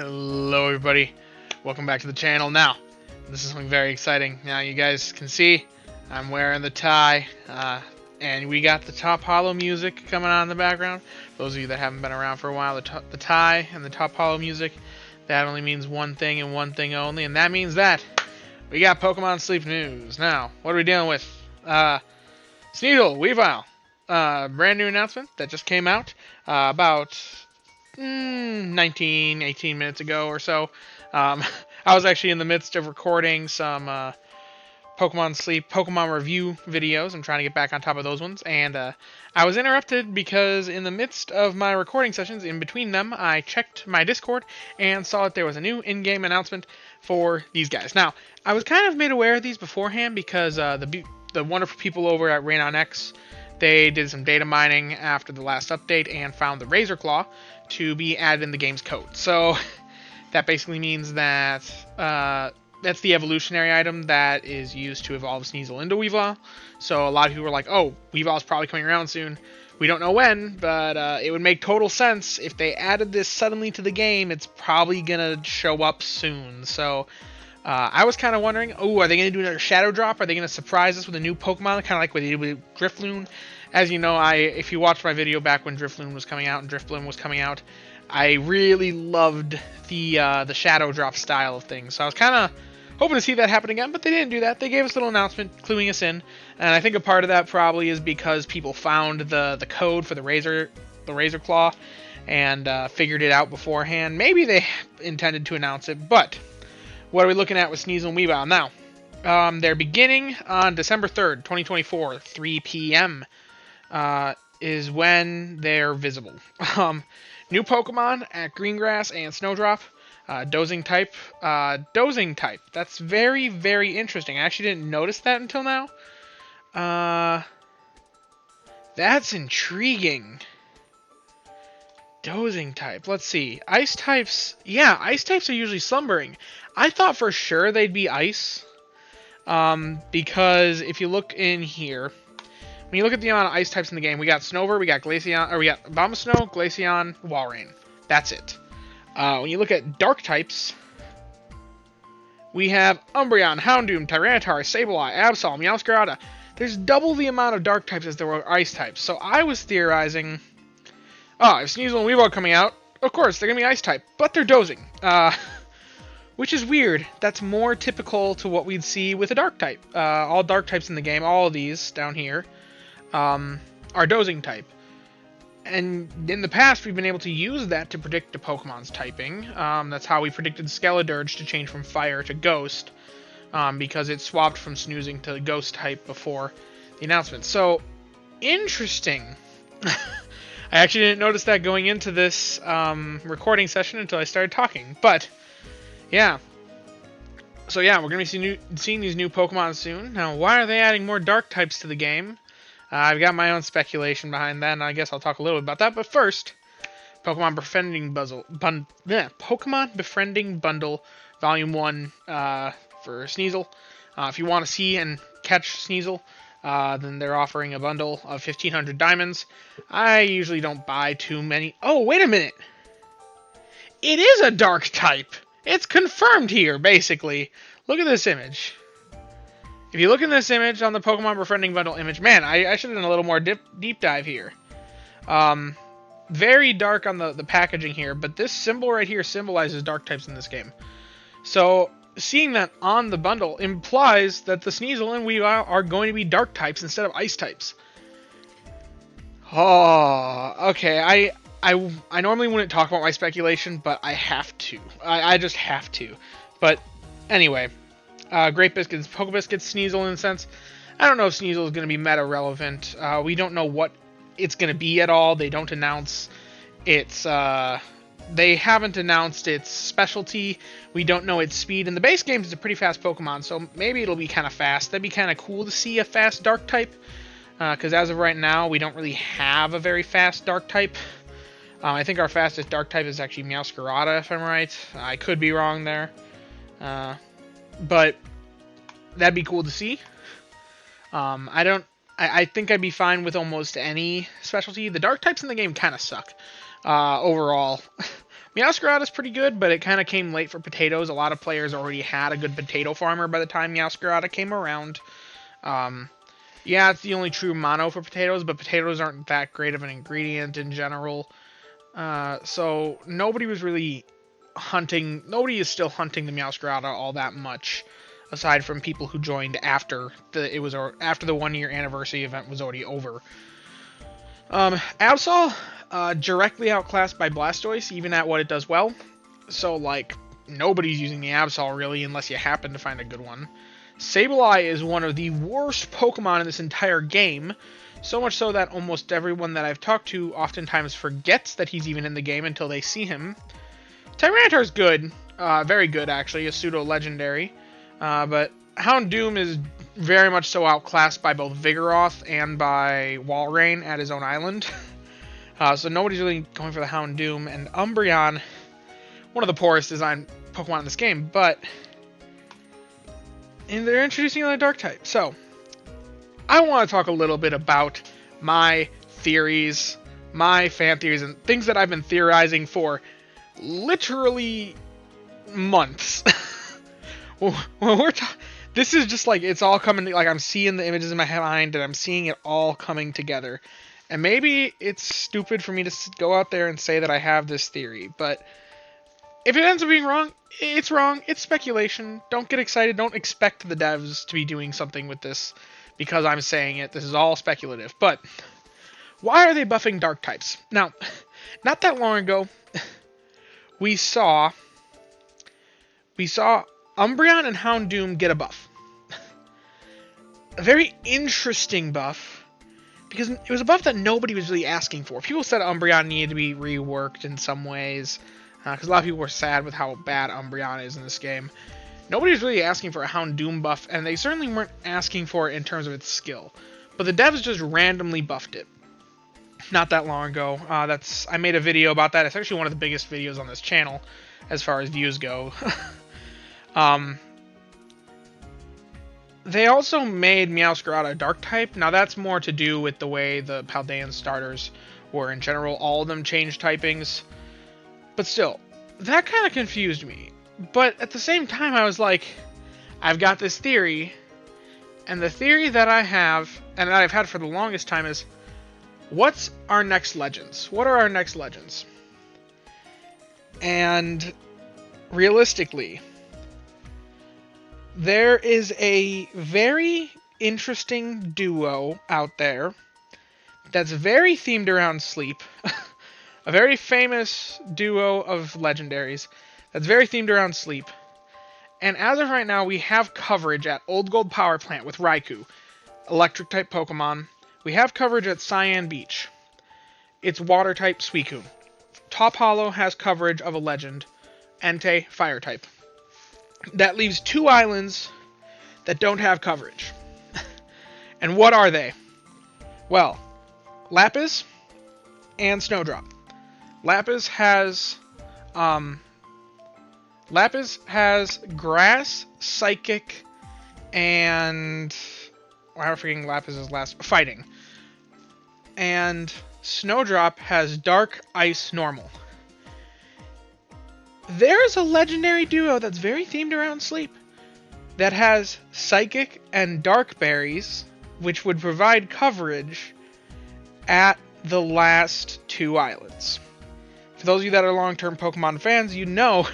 Hello everybody, welcome back to the channel. Now, this is something very exciting. Now you guys can see I'm wearing the tie, and we got the Top Hollow music coming on in the background. Those of you that haven't been around for a while, the tie and the Top Hollow music, that only means one thing and one thing only, and that means that we got Pokemon Sleep News. Now, what are we dealing with? Sneasel, Weavile, brand new announcement that just came out about 18 minutes ago or so. I was actually in the midst of recording some Pokemon review videos. I'm trying to get back on top of those ones, and I was interrupted because in the midst of my recording sessions, in between them, I checked my Discord and saw that there was a new in-game announcement for these guys. Now, I was kind of made aware of these beforehand because the wonderful people over at Rain on X, they did some data mining after the last update and found the Razor Claw to be added in the game's code. So that basically means that that's the evolutionary item that is used to evolve Sneasel into Weavile. So a lot of people were like, oh, Weavile's probably coming around soon. We don't know when, but it would make total sense if they added this suddenly to the game. It's probably going to show up soon. So I was kind of wondering, oh, are they going to do another Shadow Drop? Are they going to surprise us with a new Pokemon, kind of like what they did with Drifloon? As you know, if you watched my video back when Drifloon was coming out and Drifblim was coming out, I really loved the Shadow Drop style of things. So I was kind of hoping to see that happen again, but they didn't do that. They gave us a little announcement cluing us in, and I think a part of that probably is because people found the code for the Razor Claw and figured it out beforehand. Maybe they intended to announce it, but what are we looking at with Sneasel and Weavile now? They're beginning on December 3rd, 2024, 3 p.m. Is when they're visible. New Pokemon at Greengrass and Snowdrop. Dozing type. That's very, very interesting. I actually didn't notice that until now. That's intriguing. Dozing type. Let's see. Ice types. Yeah, ice types are usually slumbering. I thought for sure they'd be ice. Because if you look in here, when you look at the amount of ice types in the game, we got Snover, we got Glaceon, or we got Abomasnow, Glaceon, Walrein. That's it. When you look at dark types, we have Umbreon, Houndoom, Tyranitar, Sableye, Absol, Meowscarada. There's double the amount of dark types as there were ice types. So I was theorizing, oh, if Sneasel and Weavile are coming out, of course, they're going to be ice type, but they're dozing. Which is weird. That's more typical to what we'd see with a dark type. All dark types in the game, all of these down here, are dozing type. And in the past, we've been able to use that to predict the Pokemon's typing. That's how we predicted Skeledirge to change from Fire to Ghost, because it swapped from Snoozing to Ghost type before the announcement. So, interesting. I actually didn't notice that going into this recording session until I started talking. But, yeah. So yeah, we're going to be seeing these new Pokemon soon. Now, why are they adding more dark types to the game? I've got my own speculation behind that, and I guess I'll talk a little bit about that. But first, Pokemon Befriending Bundle Volume 1 for Sneasel. If you want to see and catch Sneasel, then they're offering a bundle of 1,500 diamonds. I usually don't buy too many. Oh, wait a minute! It is a dark type! It's confirmed here, basically. Look at this image. If you look in this image on the Pokemon Befriending Bundle image, man, I should have done a little more deep dive here. Very dark on the packaging here, but this symbol right here symbolizes dark types in this game. So, seeing that on the bundle implies that the Sneasel and Weavile are going to be dark types instead of ice types. Oh, okay, I normally wouldn't talk about my speculation, but I have to. I just have to. But, anyway. Great Biscuits, Poke Biscuits, Sneasel in a sense. I don't know if Sneasel is going to be meta relevant. We don't know what it's going to be at all. They don't announce its. They haven't announced its specialty. We don't know its speed. In the base game, it's a pretty fast Pokemon, so maybe it'll be kind of fast. That'd be kind of cool to see a fast Dark type, because as of right now, we don't really have a very fast Dark type. I think our fastest Dark type is actually Meowscarada, if I'm right. I could be wrong there. But that'd be cool to see. I think I'd be fine with almost any specialty. The dark types in the game kind of suck overall. Meowscarada is pretty good, but it kind of came late for potatoes. A lot of players already had a good potato farmer by the time Meowscarada came around. Yeah, it's the only true mono for potatoes, but potatoes aren't that great of an ingredient in general. So nobody was really hunting. Nobody is still hunting the Meowscarada all that much, aside from people who joined after the 1 year anniversary event was already over. Absol, directly outclassed by Blastoise, even at what it does well. So, like, nobody's using the Absol, really, unless you happen to find a good one. Sableye is one of the worst Pokemon in this entire game, so much so that almost everyone that I've talked to oftentimes forgets that he's even in the game until they see him. Tyranitar's good, very good, actually, a pseudo-legendary, but Houndoom is very much so outclassed by both Vigoroth and by Walrein at his own island. So nobody's really going for the Houndoom. And Umbreon, one of the poorest designed Pokemon in this game, but they're introducing another dark type. So I want to talk a little bit about my theories, my fan theories, and things that I've been theorizing for literally months. This is just like, it's all coming, like, I'm seeing the images in my mind and I'm seeing it all coming together. And maybe it's stupid for me to go out there and say that I have this theory, but if it ends up being wrong, it's wrong. It's speculation. Don't get excited. Don't expect the devs to be doing something with this because I'm saying it. This is all speculative. But why are they buffing dark types? Now, not that long ago, we saw Umbreon and Houndoom get a buff. A very interesting buff, because it was a buff that nobody was really asking for. People said Umbreon needed to be reworked in some ways, because a lot of people were sad with how bad Umbreon is in this game. Nobody was really asking for a Houndoom buff, and they certainly weren't asking for it in terms of its skill. But the devs just randomly buffed it. Not that long ago. I made a video about that. It's actually one of the biggest videos on this channel, as far as views go. They also made Meowscarada a dark type. Now that's more to do with the way the Paldean starters were in general. All of them changed typings. But still, that kind of confused me. But at the same time, I was like, I've got this theory. And the theory that I have, and that I've had for the longest time, is, what's our next legends? What are our next legends? And realistically, there is a very interesting duo out there that's very themed around sleep. A very famous duo of legendaries that's very themed around sleep. And as of right now, we have coverage at Old Gold Power Plant with Raikou, electric-type Pokemon. We have coverage at Cyan Beach. It's water-type Suicune. Top Hollow has coverage of a legend, Entei, Fire-type. That leaves 2 islands that don't have coverage. And what are they? Well, Lapis and Snowdrop. Lapis has Grass, Psychic, and I'm forgetting Lapis's last, Fighting. And Snowdrop has Dark, Ice, Normal. There's a legendary duo that's very themed around sleep that has Psychic and Dark Berries, which would provide coverage at the last 2 islands. For those of you that are long-term Pokemon fans, you know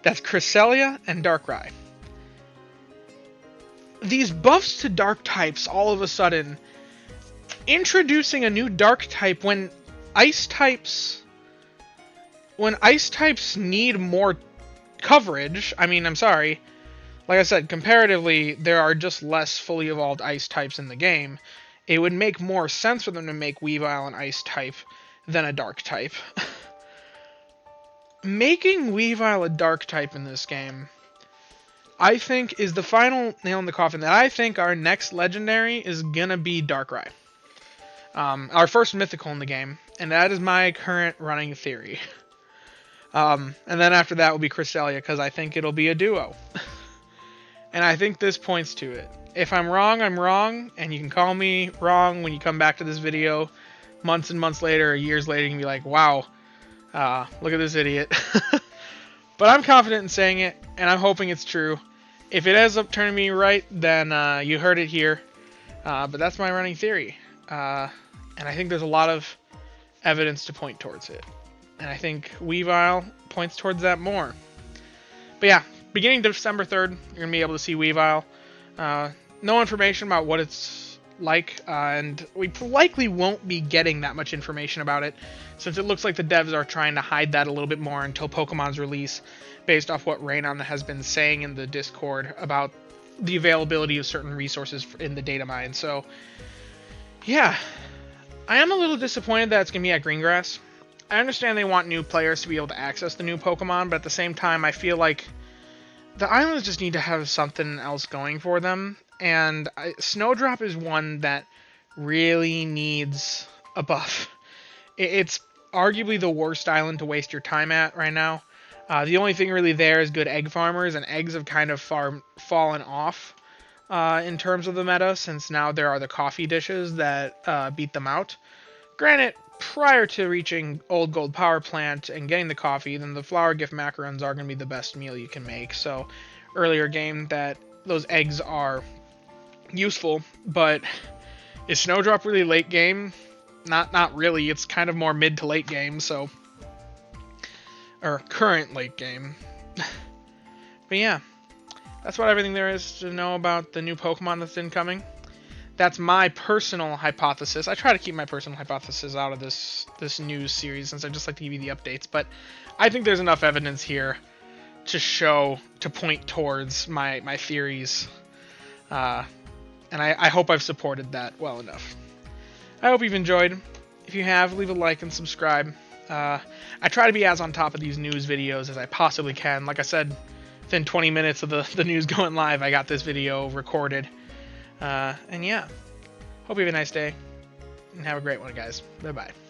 that's Cresselia and Darkrai. These buffs to dark types all of a sudden, introducing a new dark type when ice types need more coverage. I mean, I'm sorry. Like I said, comparatively, there are just less fully evolved ice types in the game. It would make more sense for them to make Weavile an ice type than a dark type. Making Weavile a dark type in this game, I think, is the final nail in the coffin. That I think our next legendary is gonna be Darkrai. Our first mythical in the game, and that is my current running theory. And then after that will be Cresselia, because I think it'll be a duo. And I think this points to it. If I'm wrong, I'm wrong, and you can call me wrong when you come back to this video months and months later or years later and be like, wow, Look at this idiot. But I'm confident in saying it, and I'm hoping it's true. If it ends up turning me right, then you heard it here. But that's my running theory. And I think there's a lot of evidence to point towards it. And I think Weavile points towards that more. But yeah, beginning December 3rd, you're going to be able to see Weavile. No information about what it's like, and we likely won't be getting that much information about it, since it looks like the devs are trying to hide that a little bit more until Pokemon's release, based off what Raynon has been saying in the Discord about the availability of certain resources in the data mine. So, yeah, I am a little disappointed that it's going to be at Greengrass. I understand they want new players to be able to access the new Pokemon, but at the same time, I feel like the islands just need to have something else going for them, and Snowdrop is one that really needs a buff. It's arguably the worst island to waste your time at right now. The only thing really there is good egg farmers, and eggs have kind of fallen off in terms of the meta, since now there are the coffee dishes that beat them out. Granted, prior to reaching Old Gold Power Plant and getting the coffee, then the flower gift macarons are going to be the best meal you can make. So, earlier game, that those eggs are useful, but is Snowdrop really late game? Not really. It's kind of more mid to late game, so, or current late game. But yeah, that's what everything there is to know about the new Pokemon that's incoming. That's my personal hypothesis. I try to keep my personal hypothesis out of this news series, since I just like to give you the updates, but I think there's enough evidence here to point towards my theories, and I hope I've supported that well enough. I hope you've enjoyed. If you have, leave a like and subscribe. I try to be as on top of these news videos as I possibly can. Like I said, within 20 minutes of the news going live, I got this video recorded. And yeah, hope you have a nice day, and have a great one, guys. Bye-bye.